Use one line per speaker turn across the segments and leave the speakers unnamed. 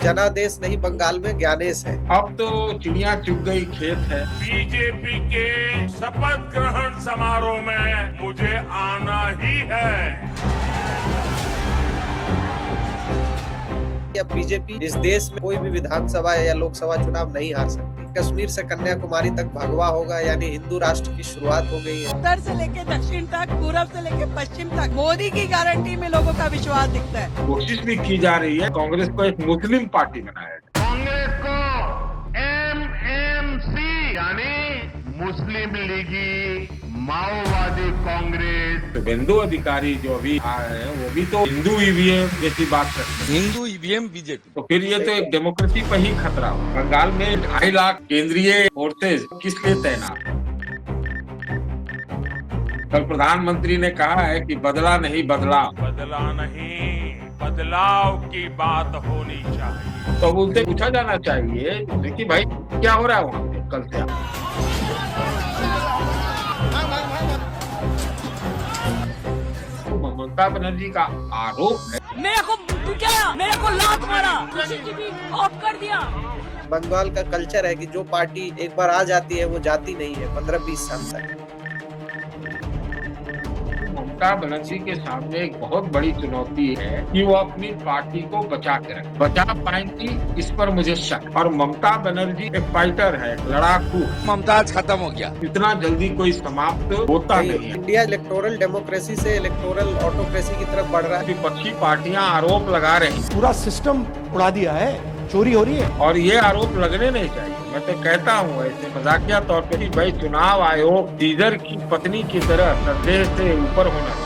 जनादेश नहीं, बंगाल में ज्ञानेश है।
अब तो चिड़िया चुग गई खेत है।
बीजेपी के शपथ ग्रहण समारोह में मुझे आना ही है।
अब बीजेपी इस देश में कोई भी विधानसभा या लोकसभा चुनाव नहीं हार सकती। कश्मीर से कन्याकुमारी तक भगवा होगा, यानी हिंदू राष्ट्र की शुरुआत हो गई है।
उत्तर से लेकर दक्षिण तक, पूरब से लेकर पश्चिम तक मोदी की गारंटी में लोगों का विश्वास दिखता है।
कोशिश भी की जा रही है कांग्रेस को एक मुस्लिम पार्टी बनाया जाए।
कांग्रेस को एमएमसी यानी मुस्लिम लीगी माओवादी कांग्रेस।
शुभेंदु अधिकारी जो अभी आए हैं वो भी तो हिंदू ईवीएम जैसी बात करते हैं।
Hindu EVM BJP.
तो फिर ये तो एक डेमोक्रेसी पर ही खतरा हो। बंगाल में 2.5 लाख केंद्रीय फोर्सेज किस लिए तैनात है? कल प्रधानमंत्री ने कहा है कि बदला नहीं बदलाव।
बदला नहीं, बदलाव की बात होनी चाहिए।
तो उनसे पूछा जाना चाहिए कि भाई क्या हो रहा है वहाँ पे कल से। ममता बनर्जी का आरोप है
मेरे को लात मारा, ऑफ कर दिया।
बंगाल का कल्चर है कि जो पार्टी एक बार आ जाती है वो जाती नहीं है 15-20 साल तक।
ममता बनर्जी के सामने एक बहुत बड़ी चुनौती है कि वो अपनी पार्टी को बचा के रखे। बचा पाएंगी इस पर मुझे शक। और ममता बनर्जी एक फाइटर है, लड़ाकू।
मुमताज खत्म हो गया।
इतना जल्दी कोई समाप्त होता नहीं है।
इंडिया इलेक्टोरल डेमोक्रेसी से इलेक्टोरल ऑटोक्रेसी की तरफ बढ़ रहा है।
विपक्षी पार्टियां आरोप लगा रही हैं
पूरा सिस्टम उड़ा दिया है, चोरी हो रही है।
और ये आरोप लगने नहीं चाहिए। मैं तो कहता हूँ ऐसे मजाकिया तौर पे कि भाई चुनाव आयोग सीजर की पत्नी की तरह संदेह से ऊपर होना चाहिए।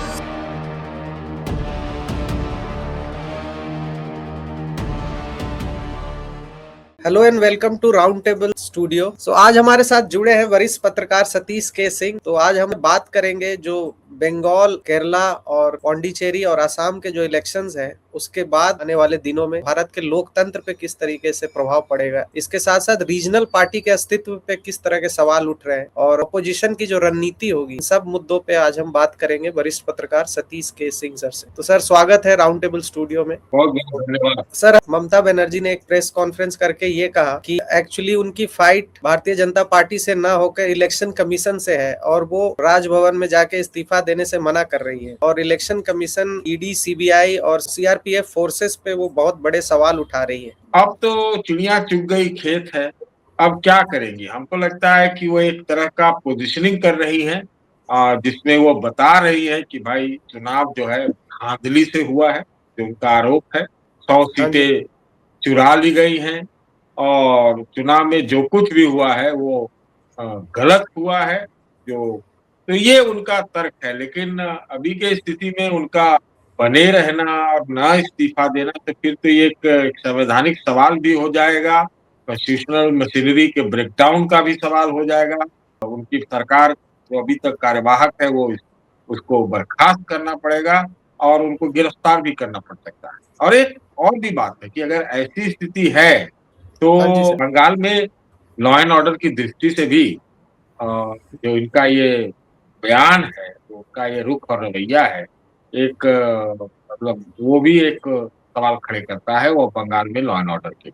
Hello and welcome to round table studio. आज हमारे साथ जुड़े हैं वरिष्ठ पत्रकार सतीश के सिंह। तो आज हम बात करेंगे जो बंगाल, केरला और पौंडीचेरी और असम के जो इलेक्शंस हैं उसके बाद आने वाले दिनों में भारत के लोकतंत्र पे किस तरीके से प्रभाव पड़ेगा। इसके साथ साथ रीजनल पार्टी के अस्तित्व पे किस तरह के सवाल उठ रहे हैं और अपोजिशन की जो रणनीति होगी, सब मुद्दों पे आज हम बात करेंगे वरिष्ठ पत्रकार सतीश के सिंह सर से। तो सर, स्वागत है राउंड टेबल स्टूडियो में।
बहुत बहुत धन्यवाद।
सर, ममता बनर्जी ने एक प्रेस कॉन्फ्रेंस करके ये कहा कि एक्चुअली उनकी फाइट भारतीय जनता पार्टी से ना होकर इलेक्शन कमीशन से है और वो राजभवन में जाके इस्तीफा देने से मना कर रही है। और इलेक्शन कमीशन, ईडी, सीबीआई और सीआरपीएफ फोर्सेस पे वो बहुत बड़े सवाल उठा रही है।
अब तो चिड़िया चुग गई खेत है, अब क्या करेंगी? हमको लगता है कि वो एक तरह का पोजीशनिंग कर रही है जिसमें वो बता रही है कि भाई चुनाव जो है धांधली से हुआ है, जो उनका आरोप है। 100 सीटें चुरा ली गई हैं और चुनाव में जो कुछ भी हुआ है वो गलत हुआ है। तो ये उनका तर्क है। लेकिन अभी के स्थिति में उनका बने रहना और ना इस्तीफा देना तो फिर तो ये एक संवैधानिक सवाल भी हो जाएगा। कॉन्स्टिट्यूशनल मशीनरी के ब्रेकडाउन का भी सवाल हो जाएगा। उनकी सरकार जो अभी तक कार्यवाहक है वो उसको बर्खास्त करना पड़ेगा और उनको गिरफ्तार भी करना पड़ सकता है। और एक और भी बात है कि अगर ऐसी स्थिति है तो बंगाल में लॉ एंड ऑर्डर की दृष्टि से भी जो इनका ये बयान है, उनका ये रुख और रवैया है, एक मतलब वो भी एक सवाल खड़े करता है वो बंगाल में लॉ एंड ऑर्डर के।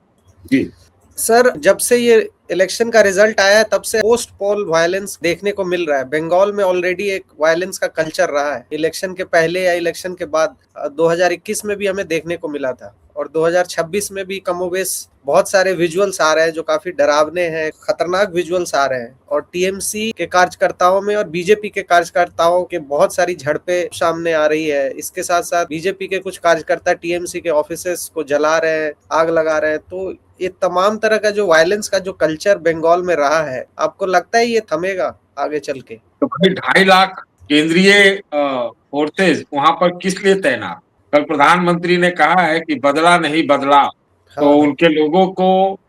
जी
सर, जब से ये इलेक्शन का रिजल्ट आया तब से पोस्ट पोल वायलेंस देखने को मिल रहा है। बंगाल में ऑलरेडी एक वायलेंस का कल्चर रहा है, इलेक्शन के पहले या इलेक्शन के बाद। 2021 में भी हमें देखने को मिला था और 2026 में भी कमोबेश बहुत सारे विजुअल्स आ रहे हैं जो काफी डरावने हैं, खतरनाक विजुअल्स आ रहे हैं। और टीएमसी के कार्यकर्ताओं में और बीजेपी के कार्यकर्ताओं के बहुत सारी झड़पें सामने आ रही है। इसके साथ साथ बीजेपी के कुछ कार्यकर्ता टीएमसी के ऑफिसेस को जला रहे हैं, आग लगा रहे हैं। तो ये तमाम तरह का जो वायलेंस का जो कल्चर बंगाल में रहा है, आपको लगता है ये थमेगा आगे चल के?
तो 2.5 लाख केंद्रीय फोर्सेज वहां पर किस लिए तैनात? कल प्रधानमंत्री ने कहा है कि बदला नहीं बदलाव। तो उनके लोगों को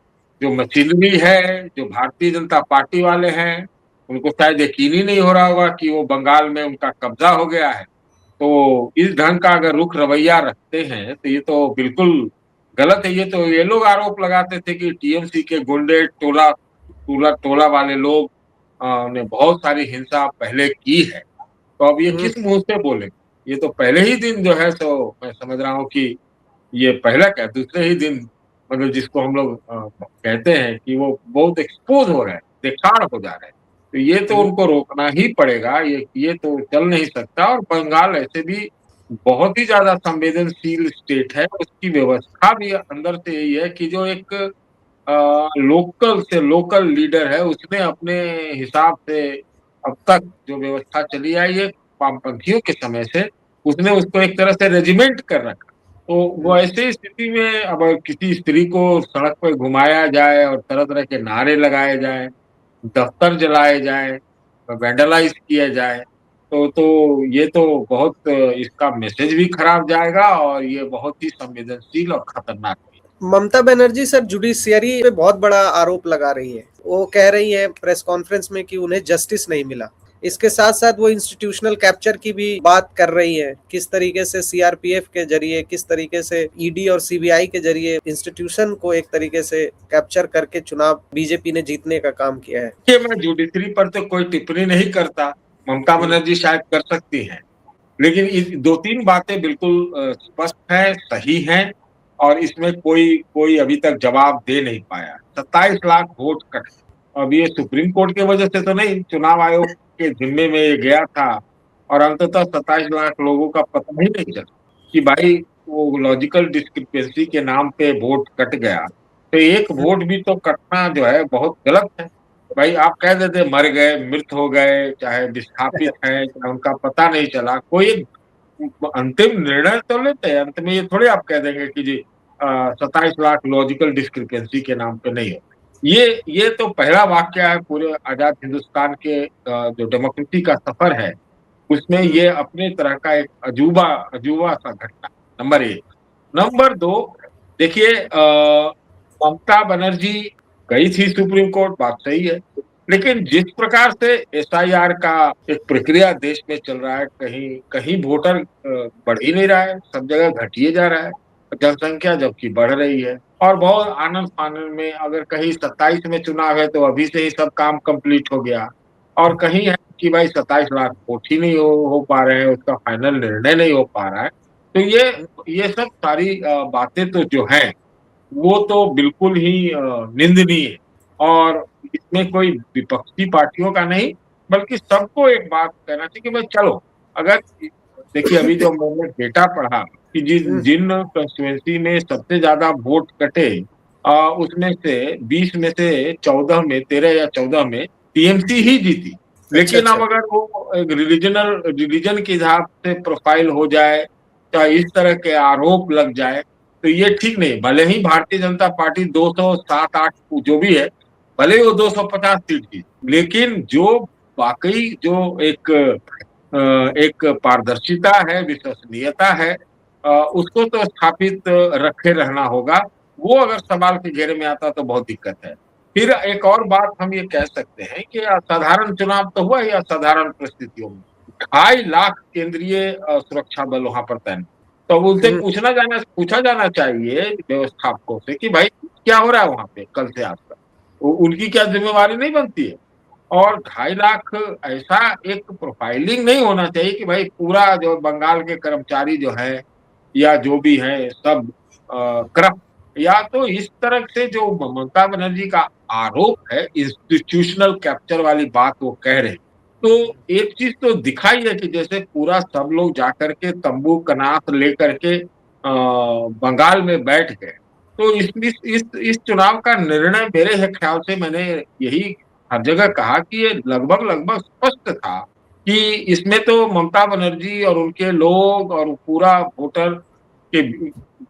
जो मशीनरी है, जो भारतीय जनता पार्टी वाले हैं, उनको शायद यकीन ही नहीं हो रहा होगा कि वो बंगाल में उनका कब्जा हो गया है। तो इस ढंग का अगर रुख रवैया रखते हैं तो ये तो बिल्कुल गलत है। ये लोग आरोप लगाते थे कि टीएमसी के गुंडे टोला वाले लोग ने बहुत सारी हिंसा पहले की है। तो अब ये किस मुंह से बोले? ये तो पहले ही दिन जो है, तो मैं समझ रहा हूँ कि ये पहला क्या दूसरे ही दिन मतलब जिसको हम लोग कहते हैं कि वो बहुत एक्सपोज हो रहे हैं, बेकार हो जा रहे हैं। तो ये तो उनको रोकना ही पड़ेगा, ये तो चल नहीं सकता। और बंगाल ऐसे भी बहुत ही ज़्यादा संवेदनशील स्टेट है, उसकी व्यवस्था भी अंदर से यही है कि जो एक लोकल से लोकल लीडर है, उसने अपने हिसाब से अब तक जो व्यवस्था चली आई है वामपंथियों के समय से, उसने उसको एक तरह से रेजिमेंट कर रखा। तो वो ऐसी स्थिति में अब किसी स्त्री को सड़क पर घुमाया जाए और तरह-तरह के नारे लगाए जाएँ, दफ्तर जलाए जाएँ, वैंडलाइज़ किया जाए, तो ये तो बहुत इसका मैसेज भी खराब जाएगा और ये बहुत ही संवेदनशील और खतरनाक है।
ममता बनर्जी सर जुडिशियरी पे बहुत बड़ा आरोप लगा रही है। वो कह रही है प्रेस कॉन्फ्रेंस में कि उन्हें जस्टिस नहीं मिला। इसके साथ साथ वो इंस्टीट्यूशनल कैप्चर की भी बात कर रही है, किस तरीके से सीआरपीएफ के जरिए, किस तरीके से ईडी और सीबीआई के जरिए इंस्टीट्यूशन को एक तरीके से कैप्चर करके चुनाव बीजेपी ने जीतने का काम किया है।
देखिए, मैं जुडिशरी पर तो कोई टिप्पणी नहीं करता, ममता बनर्जी शायद कर सकती हैं। लेकिन इस 2-3 बातें बिल्कुल स्पष्ट हैं, सही हैं और इसमें कोई कोई अभी तक जवाब दे नहीं पाया। 27 लाख वोट कट, अब ये सुप्रीम कोर्ट की वजह से तो नहीं, चुनाव आयोग के ज़िम्मे में ये गया था और अंततः 27 लाख लोगों का पता ही नहीं चला कि भाई वो लॉजिकल डिस्क्रिपेंसी के नाम पे वोट कट गया। तो एक वोट भी तो कटना जो है बहुत गलत है। भाई आप कह देते मर गए, मृत हो गए, चाहे विस्थापित हैं, चाहे उनका पता नहीं चला, कोई अंतिम निर्णय तो लेते हैं। अंत में ये थोड़ी आप कह देंगे कि जी 27 लाख लॉजिकल डिस्क्रिपेंसी के नाम पे नहीं है। ये तो पहला वाकया है पूरे आजाद हिंदुस्तान के जो डेमोक्रेसी का सफर है, उसमें ये अपने तरह का एक अजूबा सा घटना, नंबर 1। नंबर 2, देखिए ममता बनर्जी गई थी सुप्रीम कोर्ट, बात सही है। लेकिन जिस प्रकार से एसआईआर का एक प्रक्रिया देश में चल रहा है, कहीं कहीं वोटर बढ़ ही नहीं रहा है, सब जगह घटिए जा रहा है, जनसंख्या जबकि बढ़ रही है। और बहुत आनन-फानन में अगर कहीं 27 में चुनाव है तो अभी से ही सब काम कंप्लीट हो गया और कहीं है कि भाई 27 लाख वोट ही नहीं हो पा रहे हैं, उसका फाइनल निर्णय नहीं हो पा रहा है। तो ये सब सारी बातें तो जो हैं, वो तो बिल्कुल ही निंदनीय है और इसमें कोई विपक्षी पार्टियों का नहीं, बल्कि सबको एक बात कहना चाहिए कि भाई चलो, अगर देखिए अभी जो मैंने डेटा पढ़ा कि जिन कंस्टिट्यूएंसी में सबसे ज़्यादा वोट कटे उसमें से 20 में से 14 में 13 या 14 में टीएमसी ही जीती। लेकिन अब अगर वो एक रिलीजन के हिसाब से प्रोफाइल हो जाए, चाहे इस तरह के आरोप लग जाए, तो ये ठीक नहीं। भले ही भारतीय जनता पार्टी 207-8 जो भी है, भले ही वो 250 सीट जीत, लेकिन जो वाक़ई जो एक पारदर्शिता है, विश्वसनीयता है, उसको तो स्थापित रखे रहना होगा। वो अगर सवाल के घेरे में आता तो बहुत दिक्कत है। फिर एक और बात हम ये कह सकते हैं कि असाधारण चुनाव तो हुआ ही असाधारण परिस्थितियों में। 2.5 लाख केंद्रीय सुरक्षा बल वहाँ पर तैनात। तो उनसे पूछा जाना चाहिए व्यवस्थापकों से कि भाई क्या हो रहा है वहाँ पे कल से आज तक? उनकी क्या ज़िम्मेवारी नहीं बनती है? और 2.5 लाख ऐसा एक प्रोफाइलिंग नहीं होना चाहिए कि भाई पूरा जो बंगाल के कर्मचारी जो हैं या जो भी हैं सब करप्ट, या तो इस तरह से जो ममता बनर्जी का आरोप है इंस्टीट्यूशनल कैप्चर वाली बात वो कह रहे हैं। तो एक चीज तो दिखाई है कि जैसे पूरा सब लोग जाकर के तंबू कनात लेकर के बंगाल में बैठ गए। तो इस चुनाव का निर्णय मेरे ख्याल से मैंने यही हर जगह कहा कि ये लगभग स्पष्ट था कि इसमें तो ममता बनर्जी और उनके लोग और पूरा वोटर के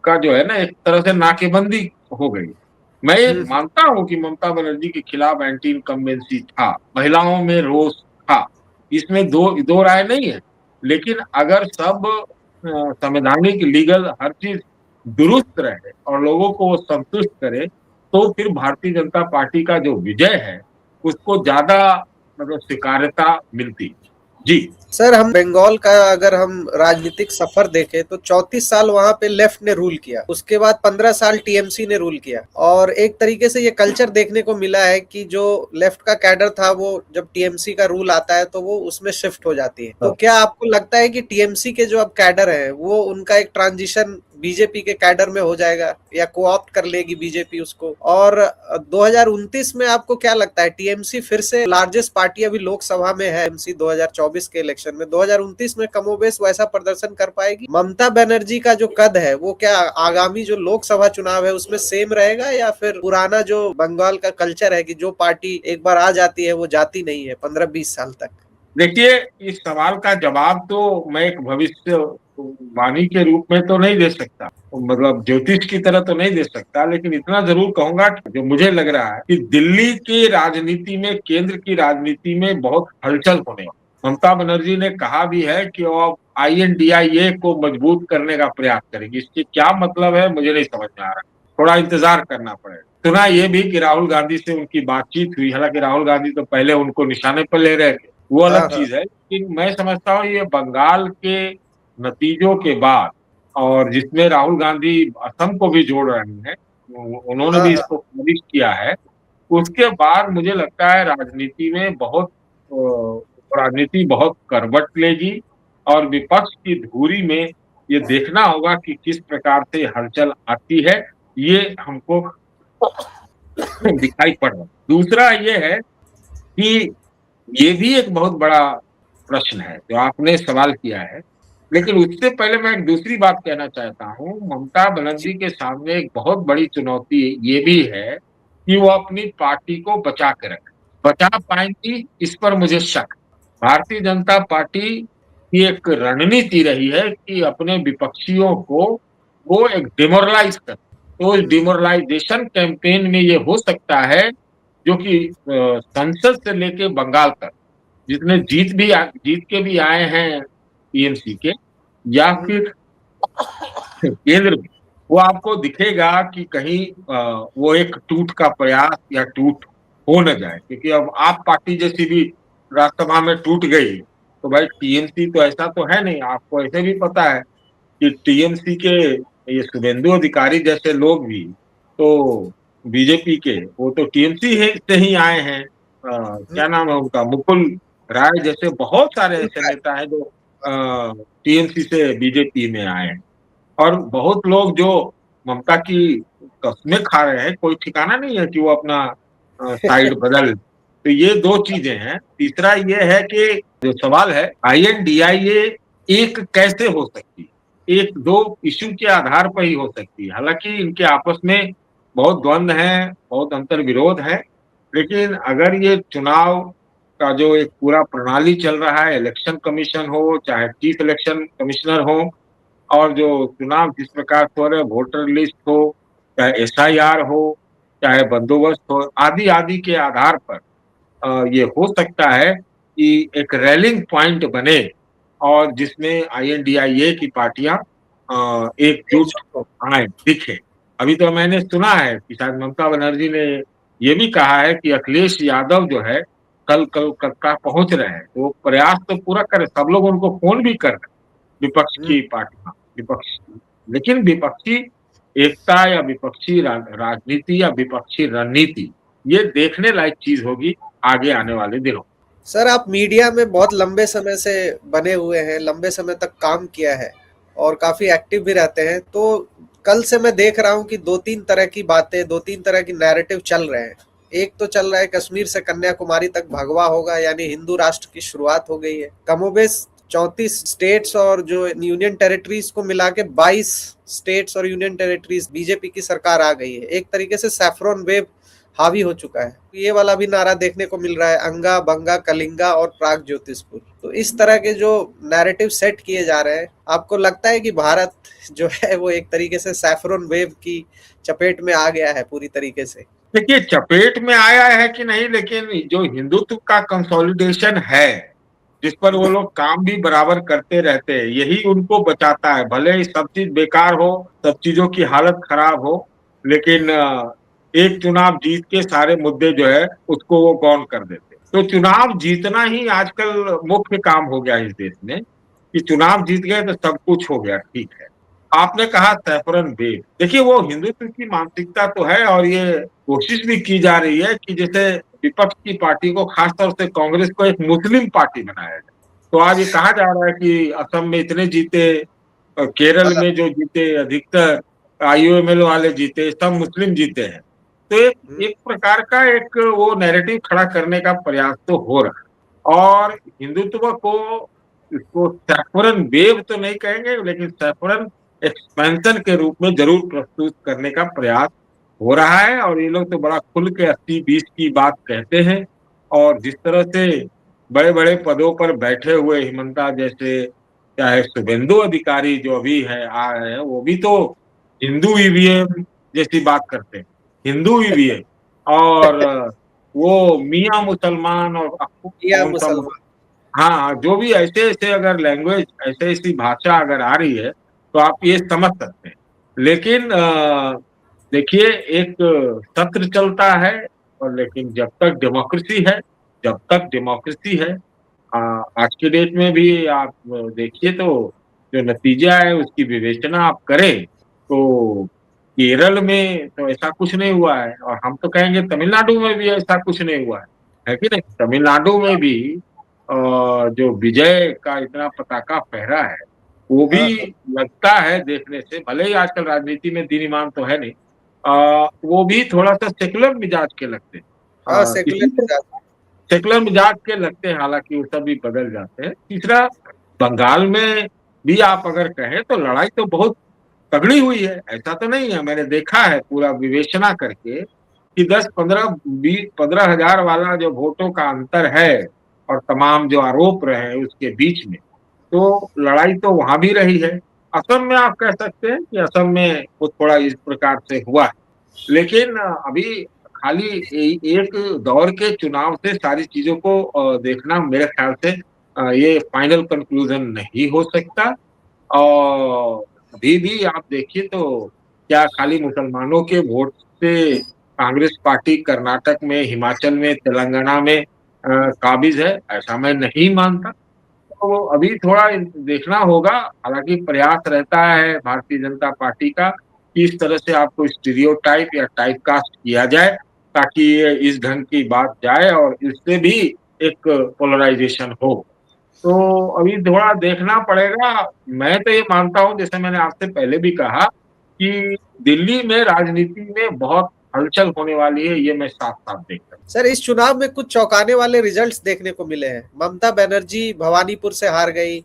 का जो है ना एक तरह से नाकेबंदी हो गई। मैं ये मानता हूँ कि ममता बनर्जी के खिलाफ एंटी इनकम्बेंसी था, महिलाओं में रोष था, इसमें दो राय नहीं है। लेकिन अगर सब संवैधानिक लीगल हर चीज दुरुस्त रहे और लोगों को संतुष्ट करे, तो फिर भारतीय जनता पार्टी का जो विजय है उसको ज्यादा मतलब स्वीकार्यता मिलती। जी
सर, हम बंगाल का अगर हम राजनीतिक सफर देखें तो 34 साल वहां पे लेफ्ट ने रूल किया, उसके बाद 15 साल टीएमसी ने रूल किया और एक तरीके से ये कल्चर देखने को मिला है कि जो लेफ्ट का कैडर था वो जब टीएमसी का रूल आता है तो वो उसमें शिफ्ट हो जाती है। तो क्या आपको लगता है कि टीएमसी के जो अब कैडर है वो उनका एक ट्रांजिशन बीजेपी के कैडर में हो जाएगा या कोऑप्ट कर लेगी बीजेपी उसको। और 2029 में आपको क्या लगता है, टीएमसी फिर से लार्जेस्ट पार्टी अभी लोकसभा में है, टीएमसी 2024 के इलेक्शन में 2029 में कमोबेश वैसा प्रदर्शन कर पाएगी? ममता बनर्जी का जो कद है वो क्या आगामी जो लोकसभा चुनाव है उसमें सेम रहेगा, या फिर पुराना जो बंगाल का कल्चर है कि जो पार्टी एक बार आ जाती है वो जाती नहीं है 15-20 साल तक?
देखिए, इस सवाल का जवाब तो मैं एक भविष्य वाणी के रूप में तो नहीं दे सकता, मतलब ज्योतिष की तरह तो नहीं दे सकता, लेकिन इतना जरूर कहूंगा कि जो मुझे लग रहा है कि दिल्ली की राजनीति में, केंद्र की राजनीति में बहुत हलचल होने वाली। ममता बनर्जी ने कहा भी है कि वो INDIA को मजबूत करने का प्रयास करेगी। इसके क्या मतलब है मुझे नहीं समझ में आ रहा, थोड़ा इंतजार करना पड़ेगा। सुना ये भी कि राहुल गांधी से उनकी बातचीत हुई, हालांकि राहुल गांधी तो पहले उनको निशाने पर ले रहे थे, वो अलग चीज है। लेकिन मैं समझता हूँ ये बंगाल के नतीजों के बाद, और जिसमें राहुल गांधी असम को भी जोड़ रहे हैं, उन्होंने भी इसको खारिज किया है, उसके बाद मुझे लगता है राजनीति बहुत करवट लेगी और विपक्ष की धुरी में ये देखना होगा कि किस प्रकार से हलचल आती है, ये हमको दिखाई पड़ रहा है। दूसरा ये है कि ये भी एक बहुत बड़ा प्रश्न है जो आपने सवाल किया है, लेकिन उससे पहले मैं एक दूसरी बात कहना चाहता हूँ। ममता बनर्जी के सामने एक बहुत बड़ी चुनौती ये भी है कि वो अपनी पार्टी को बचा के रखे। बचा पाएंगी इस पर मुझे शक। भारतीय जनता पार्टी की एक रणनीति रही है कि अपने विपक्षियों को वो एक डिमोरलाइज कर, तो इस डिमोरलाइजेशन कैंपेन में ये हो सकता है जो कि संसद से लेके बंगाल तक जितने जीत के भी आए हैं टीएमसी के, या फिर केंद्र में, वो आपको दिखेगा कि कहीं वो एक टूट का प्रयास या टूट हो न जाए। क्योंकि अब आप पार्टी जैसी भी राज्यसभा में टूट गई तो भाई टीएमसी तो ऐसा तो है नहीं। आपको ऐसे भी पता है कि टीएमसी के ये शुभेंदु अधिकारी जैसे लोग भी तो बीजेपी के, वो तो टीएमसी से ही आए हैं। क्या नाम है उनका, मुकुल राय जैसे बहुत सारे ऐसे नेता हैं जो टीएमसी से बीजेपी में आए हैं। और बहुत लोग जो ममता की कस्में खा रहे हैं, कोई ठिकाना नहीं है कि वो अपना साइड बदल। तो ये दो चीजें हैं। तीसरा ये है कि जो सवाल है INDIA एक कैसे हो सकती है, एक दो इश्यू के आधार पर ही हो सकती है। हालांकि इनके आपस में बहुत द्वंद्व है, बहुत अंतर विरोध है, लेकिन अगर ये चुनाव का जो एक पूरा प्रणाली चल रहा है, इलेक्शन कमीशन हो चाहे चीफ इलेक्शन कमिश्नर हो, और जो चुनाव जिस प्रकार से हो रहे, वोटर लिस्ट हो चाहे SIR हो चाहे बंदोबस्त हो, आदि आदि के आधार पर ये हो सकता है कि एक रैलिंग पॉइंट बने और जिसमें INDIA की पार्टियां एकजुट आए दिखे। अभी तो मैंने सुना है कि शायद ममता बनर्जी ने ये भी कहा है कि अखिलेश यादव जो है कल कलकत्ता पहुंच रहे हैं, तो प्रयास तो पूरा करे, सब लोग उनको फोन भी कर रहे हैं विपक्ष की पार्टियां, विपक्ष, लेकिन विपक्षी एकता या विपक्षी राजनीति या विपक्षी रणनीति ये देखने लायक चीज होगी आगे आने वाले दिनों।
सर, आप मीडिया में बहुत लंबे समय से बने हुए हैं, लंबे समय तक काम किया है और काफी एक्टिव भी रहते हैं, तो कल से मैं देख रहा हूं कि 2-3 तरह की बातें, 2-3 तरह की नैरेटिव चल रहे हैं। एक तो चल रहा है कश्मीर से कन्याकुमारी तक भगवा होगा, यानी हिंदू राष्ट्र की शुरुआत हो गई है। कमोबेश 34 स्टेट्स और जो यूनियन टेरिटरीज को मिला के 22 स्टेट्स और यूनियन टेरिटरीज बीजेपी की सरकार आ गई है। एक तरीके से सैफरॉन वेव हावी हो चुका है। ये वाला भी नारा देखने को मिल रहा है, अंगा बंगा कलिंगा और प्राग ज्योतिषपुर। तो इस तरह के जो नैरेटिव सेट किए जा रहे हैं, आपको लगता है कि भारत जो है वो एक तरीके से सैफरॉन वेव की चपेट में आ गया है पूरी तरीके से?
देखिए, चपेट में आया है कि नहीं, लेकिन जो हिंदुत्व का कंसोलिडेशन है जिस पर वो लोग काम भी बराबर करते रहते हैं, यही उनको बचाता है। भले ही सब चीज बेकार हो, सब चीजों की हालत खराब हो, लेकिन एक चुनाव जीत के सारे मुद्दे जो है उसको वो गौन कर देते। तो चुनाव जीतना ही आजकल मुख्य काम हो गया इस देश में, कि चुनाव जीत गए तो सब कुछ हो गया, ठीक है। आपने कहा सैफरन वेव, देखिए वो हिंदुत्व की मानसिकता तो है, और ये कोशिश भी की जा रही है कि जैसे विपक्ष की पार्टी को, खासतौर से कांग्रेस को, एक मुस्लिम पार्टी बनाया जाए। तो आज ये कहा जा रहा है कि असम में इतने जीते, केरल में जो जीते अधिकतर IUML वाले जीते, सब मुस्लिम जीते हैं। तो एक प्रकार का एक वो नैरेटिव खड़ा करने का प्रयास तो हो रहा है, और हिंदुत्व को इसको सैफरन वेव तो नहीं कहेंगे, लेकिन सैफरन एक्सपेंशन के रूप में जरूर प्रस्तुत करने का प्रयास हो रहा है। और ये लोग तो बड़ा खुल के 80-20 की बात कहते हैं, और जिस तरह से बड़े बड़े पदों पर बैठे हुए हिमंता जैसे, चाहे शुभेंदु अधिकारी जो अभी है आ रहे हैं, वो भी तो हिंदू ईवीएम जैसी बात करते हैं, हिंदू ईवीएम। और वो मियाँ मुसलमान और
या
कौन सा,
मुसलमान।
हाँ, जो भी ऐसे ऐसे अगर लैंग्वेज, ऐसे ऐसी भाषा अगर आ रही है तो आप ये समझ सकते हैं। लेकिन देखिए, एक सत्र चलता है, और लेकिन जब तक डेमोक्रेसी है, जब तक डेमोक्रेसी है, आज के डेट में भी आप देखिए तो जो नतीजा है उसकी विवेचना आप करें तो केरल में तो ऐसा कुछ नहीं हुआ है, और हम तो कहेंगे तमिलनाडु में भी ऐसा कुछ नहीं हुआ है कि नहीं? तमिलनाडु में भी जो विजय का इतना पताका फहरा है, वो भी लगता है देखने से, भले ही आजकल राजनीति में दीन ईमान तो है नहीं, वो भी थोड़ा सा सेकुलर मिजाज के लगते हैं।
हाँ,
इसी सेकुलर मिजाज के लगते हैं, हालांकि वो सब भी बदल जाते हैं। तीसरा, बंगाल में भी आप अगर कहें तो लड़ाई तो बहुत तगड़ी हुई है, ऐसा तो नहीं है। मैंने देखा है पूरा विवेचना करके कि 10-15-20-15 हजार वाला जो वोटों का अंतर है और तमाम जो आरोप रहे उसके बीच में, तो लड़ाई तो वहां भी रही है। असम में आप कह सकते हैं कि असम में वो थोड़ा इस प्रकार से हुआ है, लेकिन अभी खाली एक दौर के चुनाव से सारी चीजों को देखना मेरे ख्याल से ये फाइनल कंक्लूजन नहीं हो सकता। और अभी भी आप देखिए तो क्या खाली मुसलमानों के वोट से कांग्रेस पार्टी कर्नाटक में, हिमाचल में, तेलंगाना में काबिज है, ऐसा मैं नहीं मानता। तो अभी थोड़ा देखना होगा। हालांकि प्रयास रहता है भारतीय जनता पार्टी का कि इस तरह से आपको स्टीरियोटाइप या टाइपकास्ट किया जाए, ताकि ये इस ढंग की बात जाए और इससे भी एक पोलराइजेशन हो। तो अभी थोड़ा देखना पड़ेगा। मैं तो ये मानता हूँ, जैसे मैंने आपसे पहले भी कहा, कि दिल्ली में राजनीति में बहुत हलचल होने वाली है, ये मैं साफ साफ देखता हूँ।
सर, इस चुनाव में कुछ चौंकाने वाले रिजल्ट्स देखने को मिले हैं। ममता बनर्जी भवानीपुर से हार गई,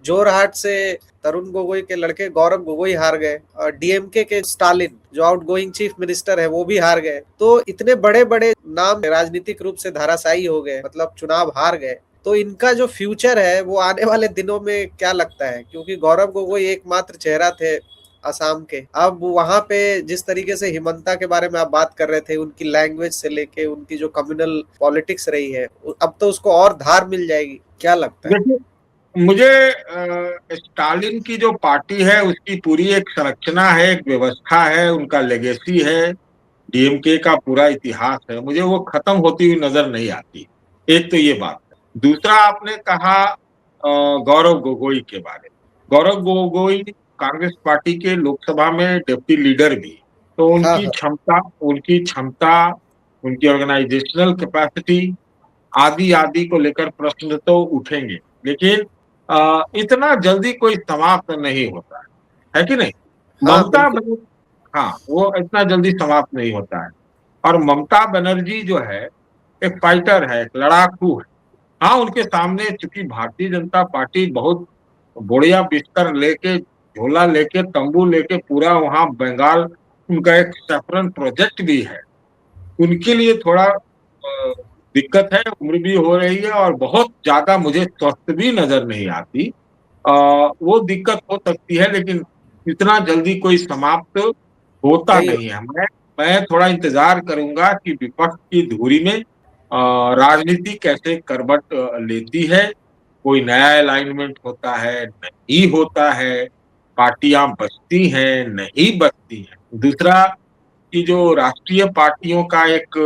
जोरहाट से तरुण गोगोई के लड़के गौरव गोगोई हार गए, और डीएमके के स्टालिन जो आउटगोइंग चीफ मिनिस्टर है वो भी हार गए। तो इतने बड़े बड़े नाम राजनीतिक रूप से धाराशायी हो गए, मतलब चुनाव हार गए। तो इनका जो फ्यूचर है वो आने वाले दिनों में क्या लगता है? क्योंकि गौरव गोगोई एकमात्र चेहरा थे असम के। अब वहां पे जिस तरीके से हिमंता के बारे में आप बात कर रहे थे, उनकी लैंग्वेज से लेके उनकी जो कम्युनल पॉलिटिक्स रही है, अब तो उसको और धार मिल जाएगी, क्या लगता है?
देखिए, मुझे स्टालिन की जो पार्टी है उसकी पूरी एक संरचना है, एक व्यवस्था है, उनका लेगेसी है, डीएमके का पूरा इतिहास है, मुझे वो खत्म होती हुई नजर नहीं आती। एक तो ये बात है। दूसरा, आपने कहा गौरव गोगोई के बारे में। गौरव गोगोई कांग्रेस पार्टी के लोकसभा में डिप्टी लीडर भी, तो उनकी क्षमता, उनकी ऑर्गेनाइजेशनल कैपेसिटी आदि आदि को लेकर प्रश्न तो उठेंगे, लेकिन इतना जल्दी कोई समाप्त नहीं होता है कि नहीं? ममता बनर्जी, हाँ, वो इतना जल्दी समाप्त नहीं होता है। और ममता बनर्जी जो है एक फाइटर है, एक लड़ाकू है। हाँ, उनके सामने चूंकि भारतीय जनता पार्टी बहुत बढ़िया बिस्तर लेके, झोला लेके, तंबू लेके पूरा वहां बंगाल, उनका एक सेफरन प्रोजेक्ट भी है, उनके लिए थोड़ा दिक्कत है। उम्र भी हो रही है और बहुत ज्यादा मुझे स्वस्थ भी नजर नहीं आती। वो दिक्कत हो सकती है, लेकिन इतना जल्दी कोई समाप्त होता नहीं है। मैं थोड़ा इंतजार करूंगा कि विपक्ष की धुरी में राजनीति कैसे करवट लेती है, कोई नया अलाइनमेंट होता है, नहीं होता है, पार्टियां बचती हैं, नहीं बचती हैं। दूसरा, कि जो राष्ट्रीय पार्टियों का एक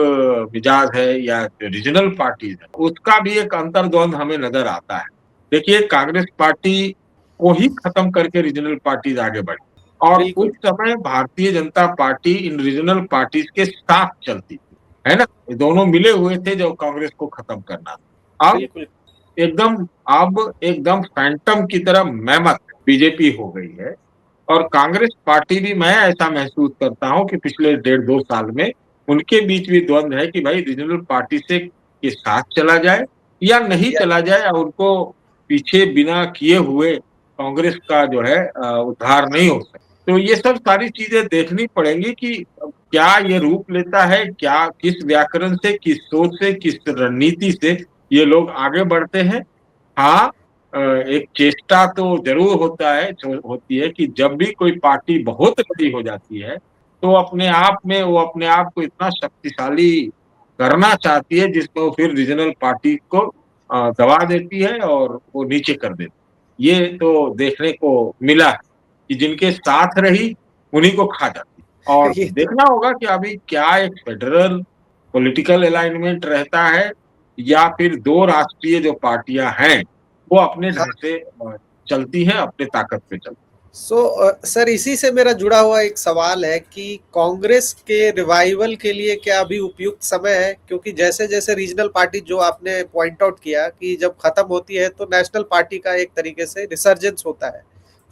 मिजाज है या जो रीजनल पार्टीज है, उसका भी एक अंतर्द्वंद हमें नजर आता है। देखिए, कांग्रेस पार्टी को ही खत्म करके रीजनल पार्टीज आगे बढ़ी, और उस समय भारतीय जनता पार्टी इन रीजनल पार्टीज के साथ चलती थी, है ना? ये दोनों मिले हुए थे जब कांग्रेस को खत्म करना। अब एकदम फैंटम की तरह मैमथ बीजेपी हो गई है। और कांग्रेस पार्टी भी, मैं ऐसा महसूस करता हूं कि पिछले 1.5-2 साल में उनके बीच भी द्वंद्व है कि भाई रीजनल पार्टी से के साथ चला जाए या नहीं
या
चला जाए, और उनको पीछे बिना किए हुए कांग्रेस का जो है उद्धार नहीं हो सकता। तो ये सब सारी चीजें देखनी पड़ेंगी कि क्या ये रूप लेता है, क्या किस व्याकरण से, किस सोच से, किस रणनीति से ये लोग आगे बढ़ते हैं। हाँ, एक चेष्टा तो जरूर होता है, होती है कि जब भी कोई पार्टी बहुत बड़ी हो जाती है तो अपने आप में वो अपने आप को इतना शक्तिशाली करना चाहती है जिसमें वो फिर रीजनल पार्टी को दबा देती है और वो नीचे कर देती है। ये तो देखने को मिला है कि जिनके साथ रही उन्हीं को खा जाती है। और
ये तो
देखना होगा कि अभी क्या एक फेडरल पॉलिटिकल अलाइनमेंट रहता है या फिर दो राष्ट्रीय जो पार्टियां हैं वो अपने
हाँ।
ढंग से चलती हैं, अपने ताकत पे चलती
सर, इसी से मेरा जुड़ा हुआ एक सवाल है कि कांग्रेस के रिवाइवल के लिए क्या अभी उपयुक्त समय है? क्योंकि जैसे जैसे रीजनल पार्टी, जो आपने पॉइंट आउट किया कि जब खत्म होती है तो नेशनल पार्टी का एक तरीके से रिसर्जेंस होता है।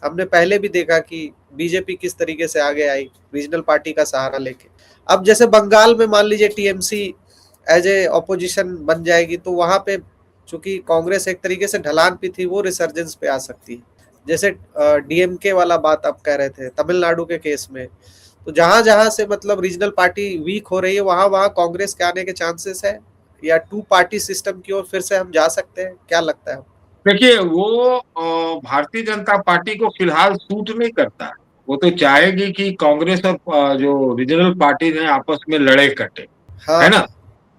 हमने पहले भी देखा कि बीजेपी किस तरीके से आगे आई रीजनल पार्टी का सहारा लेके। अब जैसे बंगाल में मान लीजिए टीएमसी एज ए ऑपोजिशन बन जाएगी, तो वहां पे चूंकि कांग्रेस एक तरीके से ढलान पे थी, वो रिसर्जेंस पे आ सकती है। जैसे डीएमके वाला बात आप कह रहे थे तमिलनाडु के केस में, तो जहां जहां से मतलब रीजनल पार्टी वीक हो रही है, वहां वहां कांग्रेस के आने के चांसेस है, या टू पार्टी सिस्टम की ओर फिर से हम जा सकते हैं? क्या लगता है?
देखिए, वो भारतीय जनता पार्टी को फिलहाल सूट नहीं करता है। वो तो चाहेगी कि कांग्रेस और जो रीजनल पार्टी है आपस में लड़े कटे,
हाँ
है ना?
हाँ।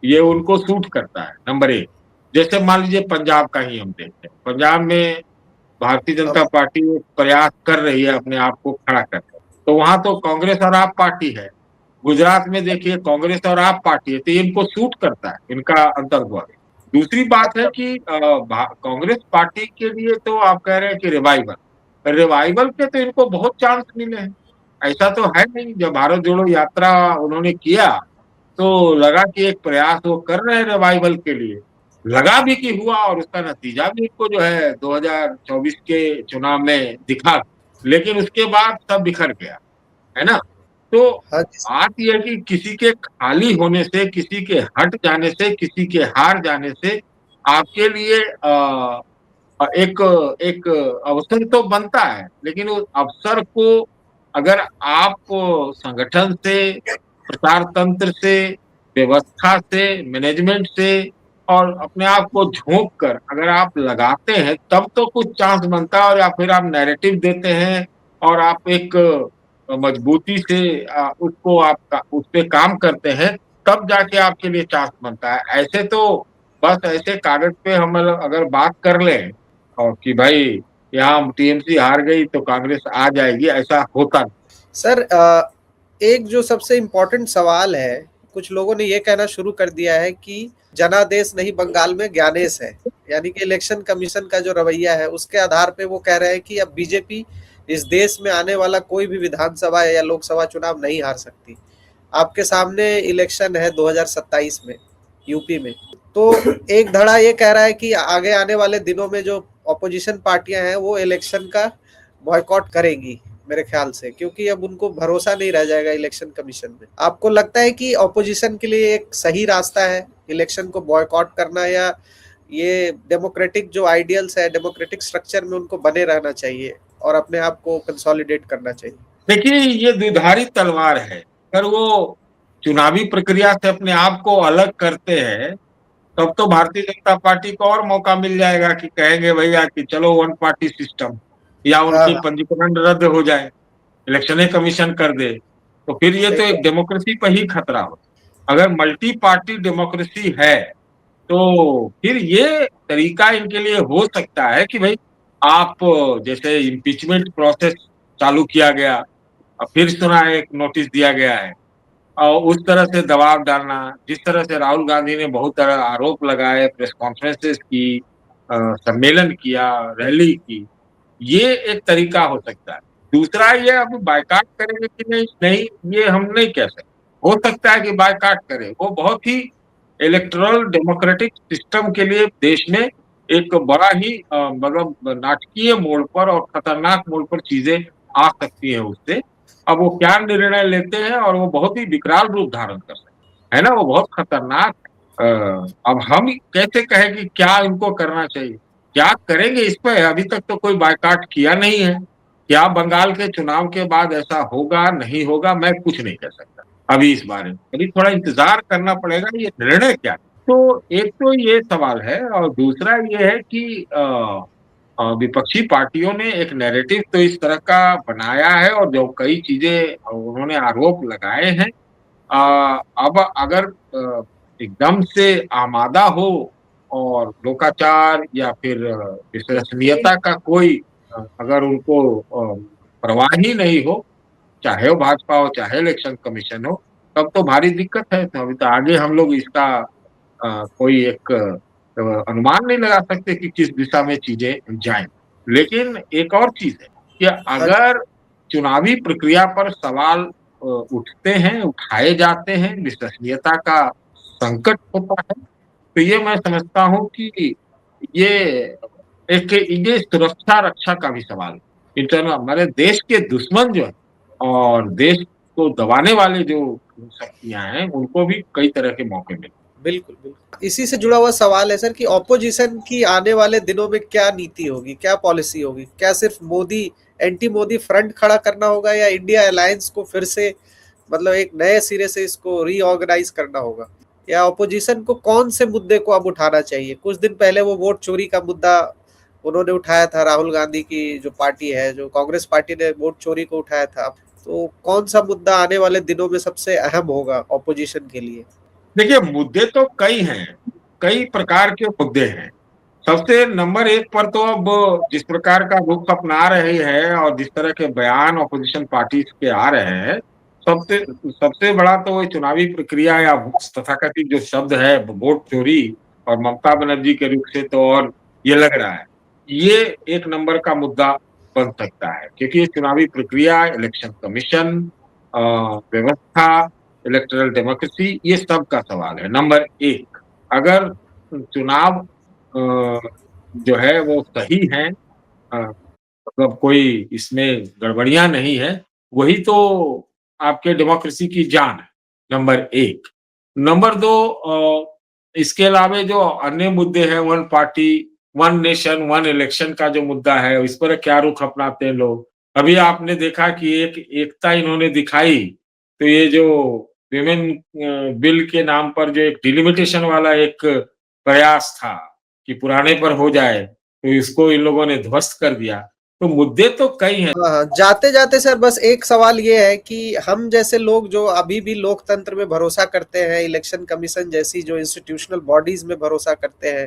ये उनको सूट करता है, नंबर एक। जैसे मान लीजिए पंजाब का ही हम देखते हैं, पंजाब में भारतीय
अब
जनता पार्टी एक प्रयास कर रही है अपने आप को खड़ा करने, तो वहां तो कांग्रेस और आप पार्टी है। गुजरात में देखिए कांग्रेस और आप पार्टी है, तो ये इनको सूट करता है, इनका अंतर्द्वंद। दूसरी बात है कि कांग्रेस पार्टी के लिए तो आप कह रहे हैं कि रिवाइवल रिवाइवल के तो इनको बहुत चांस मिले हैं। ऐसा तो है नहीं, जब भारत जोड़ो यात्रा उन्होंने किया तो लगा कि एक प्रयास वो कर रहे हैं रिवाइवल के लिए, लगा भी कि हुआ, और उसका नतीजा भी इनको जो है 2024 के चुनाव में दिखा। लेकिन उसके बाद सब बिखर गया, है ना? तो
हाँ जी।
बात यह है कि किसी के खाली होने से, किसी के हट जाने से, किसी के हार जाने से आपके लिए एक एक अवसर तो बनता है, लेकिन उस अवसर को अगर आप संगठन से, प्रचार तंत्र से, व्यवस्था से, मैनेजमेंट से और अपने आप को झोंक कर अगर आप लगाते हैं तब तो कुछ चांस बनता है। और या फिर आप नैरेटिव देते हैं और आप एक मजबूती से उसको आप उस पे काम करते हैं, तब जाके आपके लिए चांस बनता है। ऐसे तो बस ऐसे कागज पे हम अगर बात कर लें और कि भाई यहाँ टीएमसी हार गई तो कांग्रेस आ जाएगी, ऐसा होता नहीं।
सर, एक जो सबसे इम्पोर्टेंट सवाल है, कुछ लोगों ने ये कहना शुरू कर दिया है कि जनादेश नहीं बंगाल में ज्ञानेश है। यानी कि इलेक्शन कमीशन का जो रवैया है उसके आधार पे वो कह रहे हैं कि अब बीजेपी इस देश में आने वाला कोई भी विधानसभा या लोकसभा चुनाव नहीं हार सकती। आपके सामने इलेक्शन है 2027 में यूपी में, तो एक धड़ा ये कह रहा है कि आगे आने वाले दिनों में जो ऑपोजिशन पार्टियां हैं वो इलेक्शन का बॉयकॉट करेंगी मेरे ख्याल से, क्योंकि अब उनको भरोसा नहीं रह जाएगा इलेक्शन कमीशन में। आपको लगता है कि ऑपोजिशन के लिए एक सही रास्ता है इलेक्शन को बॉयकॉट करना, या ये डेमोक्रेटिक जो आइडियल्स है, डेमोक्रेटिक स्ट्रक्चर में उनको बने रहना चाहिए और अपने आप को कंसोलिडेट करना चाहिए?
देखिए, ये द्विधारी तलवार है। अगर वो चुनावी प्रक्रिया से अपने आप को अलग करते हैं तब तो भारतीय जनता पार्टी को और मौका मिल जाएगा कि कहेंगे भैया कि चलो वन पार्टी सिस्टम, या
हाँ
उनकी
हाँ।
पंजीकरण रद्द हो जाए, इलेक्शन कमीशन कर दे, तो फिर ये तो
सही
एक
बात।
डेमोक्रेसी पर ही खतरा हो। अगर मल्टी पार्टी डेमोक्रेसी है तो फिर ये तरीका इनके लिए हो सकता है कि भाई आप जैसे इम्पीचमेंट प्रोसेस चालू किया गया, अब फिर सुना है एक नोटिस दिया गया है, और उस तरह से दबाव डालना, जिस तरह से राहुल गांधी ने बहुत तरह आरोप लगाए, प्रेस कॉन्फ्रेंसेस की, सम्मेलन किया, रैली की, ये एक तरीका हो सकता है। दूसरा ये अब बायकॉट करेंगे कि नहीं, नहीं ये हम नहीं कह सकते। हो सकता है कि बायकॉट करें, वो बहुत ही इलेक्टोरल डेमोक्रेटिक सिस्टम के लिए देश में एक बड़ा ही मतलब नाटकीय मोड़ पर और खतरनाक मोड़ पर चीजें आ सकती है उससे। अब वो क्या निर्णय लेते हैं और वो बहुत ही विकराल रूप धारण कर सकते हैं, है ना? वो बहुत खतरनाक। अ, अब हम कैसे कहें कि क्या इनको करना चाहिए? क्या करेंगे इस पे अभी तक तो कोई बायकॉट किया नहीं है। क्या बंगाल के चुनाव के बाद ऐसा होगा, नहीं होगा, मैं कुछ नहीं कह सकता अभी इस बारे में। अभी थोड़ा इंतज़ार करना पड़ेगा ये निर्णय क्या है। तो एक तो ये सवाल है और दूसरा ये है कि विपक्षी पार्टियों ने एक नैरेटिव तो इस तरह का बनाया है और जो कई चीज़ें उन्होंने आरोप लगाए हैं। अब अगर एकदम से आमादा हो और लोकाचार या फिर विश्वसनीयता का कोई अगर उनको परवाह ही नहीं हो, चाहे वो भाजपा हो, चाहे इलेक्शन कमीशन हो, तब तो भारी दिक्कत है। तो अभी तो आगे हम लोग इसका कोई एक अनुमान नहीं लगा सकते कि किस दिशा में चीज़ें जाएँ। लेकिन एक और चीज़ है कि
हाँ जी।
अगर चुनावी प्रक्रिया पर सवाल उठते हैं, उठाए जाते हैं, विश्वसनीयता का संकट होता है, तो ये मैं समझता हूँ कि ये ये सुरक्षा रक्षा का भी सवाल है। इंटरनल हमारे देश के दुश्मन जो हैं और देश को दबाने वाले जो शक्तियाँ हैं, उनको भी कई तरह के मौके मिले।
बिल्कुल, बिल्कुल। इसी से जुड़ा हुआ सवाल है सर कि ऑपोजिशन की आने वाले दिनों में क्या नीति होगी, क्या पॉलिसी होगी? क्या सिर्फ मोदी एंटी मोदी फ्रंट खड़ा करना होगा या इंडिया अलायंस को फिर से मतलब एक नए सिरे से इसको रीऑर्गेनाइज करना होगा? या ऑपोजिशन को कौन से मुद्दे को अब उठाना चाहिए? कुछ दिन पहले वो वोट चोरी का मुद्दा उन्होंने उठाया था, राहुल गांधी की जो पार्टी है, जो कांग्रेस पार्टी ने वोट चोरी को उठाया था। तो कौन सा मुद्दा आने वाले दिनों में सबसे अहम होगा ऑपोजिशन के लिए?
देखिए, मुद्दे तो कई हैं, कई प्रकार के मुद्दे हैं। सबसे नंबर 1 पर तो अब जिस प्रकार का रुख अपना रही है और जिस तरह के बयान अपोजिशन पार्टीज़ के आ रहे हैं, सबसे सबसे बड़ा तो वो चुनावी प्रक्रिया या तथाकथित जो शब्द है वोट चोरी और ममता बनर्जी के रुख से तो और ये लग रहा है। ये एक नंबर का मुद्दा बन सकता है क्योंकि ये चुनावी प्रक्रिया, इलेक्शन कमीशन व्यवस्था, इलेक्टोरल डेमोक्रेसी ये सब का सवाल है। नंबर 1 अगर चुनाव जो है वो सही है मतलब कोई इसमें गड़बड़ियाँ नहीं है, वही तो आपके डेमोक्रेसी की जान है, नंबर 1। नंबर 2 इसके अलावे जो अन्य मुद्दे हैं one party, one nation, one election का जो मुद्दा है, इस पर क्या रुख अपनाते हैं लोग। अभी आपने देखा कि एक एकता इन्होंने दिखाई, तो ये जो विमेन बिल के नाम पर जो एक डिलिमिटेशन वाला एक प्रयास था कि पुराने पर हो जाए, तो इसको इन लोगों ने ध्वस्त कर दिया। तो मुद्दे तो कई हैं।
हाँ, हाँ। जाते-जाते सर बस एक सवाल ये है कि हम जैसे लोग जो अभी भी लोकतंत्र में भरोसा करते हैं, इलेक्शन कमीशन जैसी जो इंस्टीट्यूशनल बॉडीज में भरोसा करते हैं,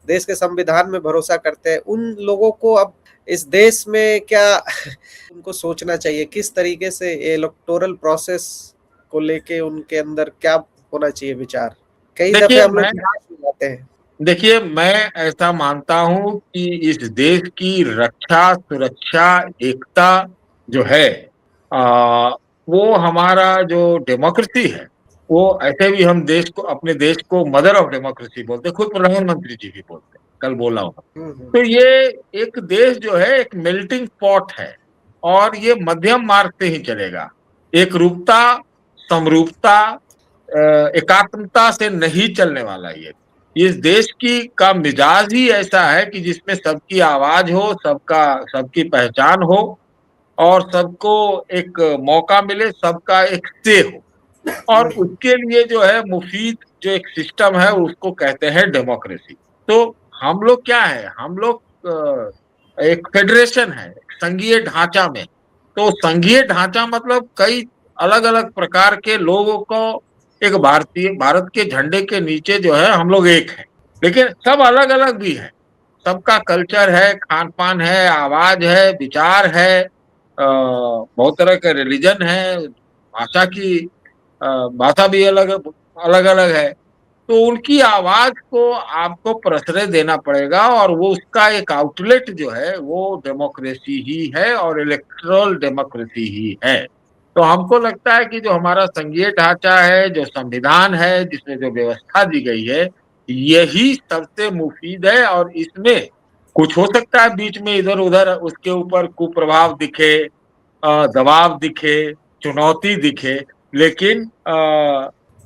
देश के संविधान में भरोसा करते हैं, उन लोगों को अब इस देश में क्या उनको सोचना चाहिए? किस तरीके से इलेक्टोरल प्रोसेस को लेके उनके अंदर क्या होना चाहिए विचार? कई दफे हम लोग निराश हो जाते हैं।
देखिए, मैं ऐसा मानता हूँ कि इस देश की रक्षा, सुरक्षा, एकता जो है वो हमारा जो डेमोक्रेसी है, वो ऐसे भी हम देश को अपने देश को मदर ऑफ डेमोक्रेसी बोलते हैं, खुद प्रधानमंत्री जी भी बोलते हैं, कल बोला हूँ।
हुँ, हुँ।
तो ये एक देश जो है एक मेल्टिंग पॉट है और ये मध्यम मार्ग से ही चलेगा। एकरूपता, समरूपता एकात्मता से नहीं चलने वाला ये। इस देश की का मिजाज ही ऐसा है कि जिसमें सबकी आवाज़ हो, सबकी पहचान हो और सबको एक मौका मिले, सबका एक से हो और उसके लिए जो है मुफ़ीद जो एक सिस्टम है उसको कहते हैं डेमोक्रेसी। तो हम लोग क्या है, हम लोग एक फेडरेशन है, संघीय ढाँचा में। तो संघीय ढाँचा मतलब कई अलग-अलग प्रकार के लोगों को एक भारत के झंडे के नीचे जो है हम लोग एक हैं। लेकिन सब अलग-अलग भी हैं। सबका कल्चर है, खान-पान है, आवाज़ है, विचार है बहुत तरह के रिलिजन है, भाषा की भाषा भी अलग-अलग है। तो उनकी आवाज़ को आपको प्रश्रय देना पड़ेगा और वो उसका एक आउटलेट जो है वो डेमोक्रेसी ही है और इलेक्टोरल डेमोक्रेसी ही है। तो हमको लगता है कि जो हमारा संघीय ढाँचा है, जो संविधान है, जिसमें जो व्यवस्था दी गई है, यही सबसे मुफीद है। और इसमें कुछ हो सकता है बीच में इधर उधर उसके ऊपर कुप्रभाव दिखे, दबाव दिखे, चुनौती दिखे, लेकिन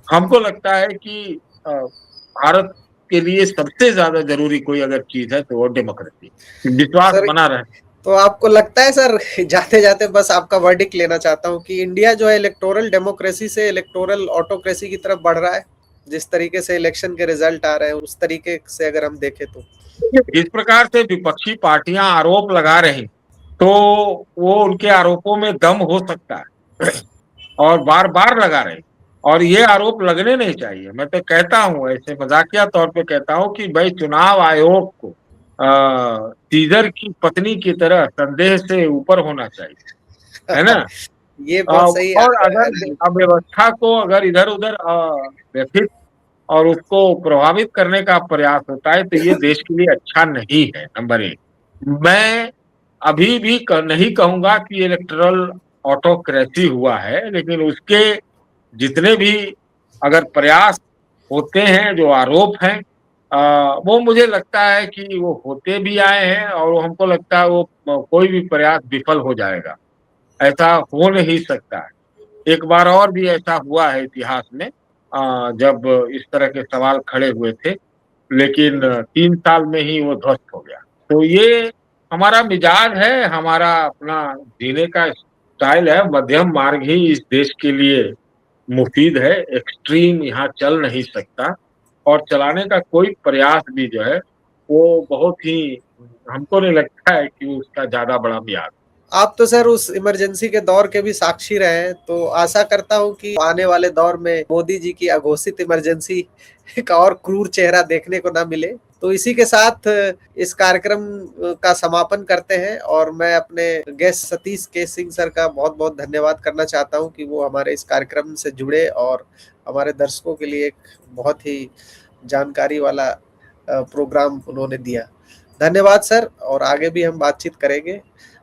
हमको लगता है कि भारत के लिए सबसे ज्यादा जरूरी कोई अगर चीज है तो वो डेमोक्रेसी, विश्वास
सर,
बना रहे।
तो आपको लगता है सर, जाते जाते बस आपका वर्डिक्ट लेना चाहता हूँ कि इंडिया जो है इलेक्टोरल डेमोक्रेसी से इलेक्टोरल ऑटोक्रेसी की तरफ बढ़ रहा है? जिस तरीके से इलेक्शन के रिजल्ट आ रहे हैं उस तरीके से अगर हम देखें तो
जिस प्रकार से विपक्षी पार्टियां आरोप लगा रही, तो वो उनके आरोपों में दम हो सकता है और बार बार लगा रहे, और ये आरोप लगने नहीं चाहिए। मैं तो कहता हूँ, ऐसे मजाकिया तौर पे कहता हूँ कि भाई चुनाव आयोग को सीजर की पत्नी की तरह संदेह से ऊपर होना चाहिए, है ना।
ये बहुत सही
और अगर
है।
अव्यवस्था को अगर इधर उधर व्यथित और उसको प्रभावित करने का प्रयास होता है तो ये देश के लिए अच्छा नहीं है। नंबर एक, मैं अभी भी नहीं कहूंगा कि इलेक्टोरल ऑटोक्रेसी हुआ है, लेकिन उसके जितने भी अगर प्रयास होते हैं, जो आरोप हैं, वो मुझे लगता है कि वो होते भी आए हैं और हमको लगता है वो कोई भी प्रयास विफल हो जाएगा, ऐसा हो नहीं सकता है। एक बार और भी ऐसा हुआ है इतिहास में, जब इस तरह के सवाल खड़े हुए थे, लेकिन 3 साल में ही वो ध्वस्त हो गया। तो ये हमारा मिजाज है, हमारा अपना जीने का स्टाइल है। मध्यम मार्ग ही इस देश के लिए मुफीद है, एक्सट्रीम यहाँ चल नहीं सकता, और चलाने का कोई प्रयास भी जो है वो बहुत ही, हमको नहीं लगता है कि उसका ज़्यादा बड़ा मियाद।
आप तो सर उस इमरजेंसी के दौर के भी साक्षी रहे हैं, तो आशा करता हूं कि आने वाले दौर में मोदी जी की अघोषित इमरजेंसी का और क्रूर चेहरा देखने को ना मिले। तो इसी के साथ इस कार्यक्रम का समापन करते हैं, और मैं अपने गेस्ट सतीश के सिंह सर का बहुत बहुत धन्यवाद करना चाहता हूं कि वो हमारे इस कार्यक्रम से जुड़े और हमारे दर्शकों के लिए एक बहुत ही जानकारी वाला प्रोग्राम उन्होंने दिया। धन्यवाद सर, और आगे भी हम बातचीत करेंगे।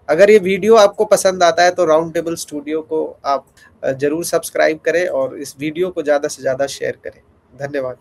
अगर ये वीडियो आपको पसंद आता है तो राउंड टेबल स्टूडियो को आप जरूर सब्सक्राइब करें और इस वीडियो को ज़्यादा से ज़्यादा शेयर करें। धन्यवाद।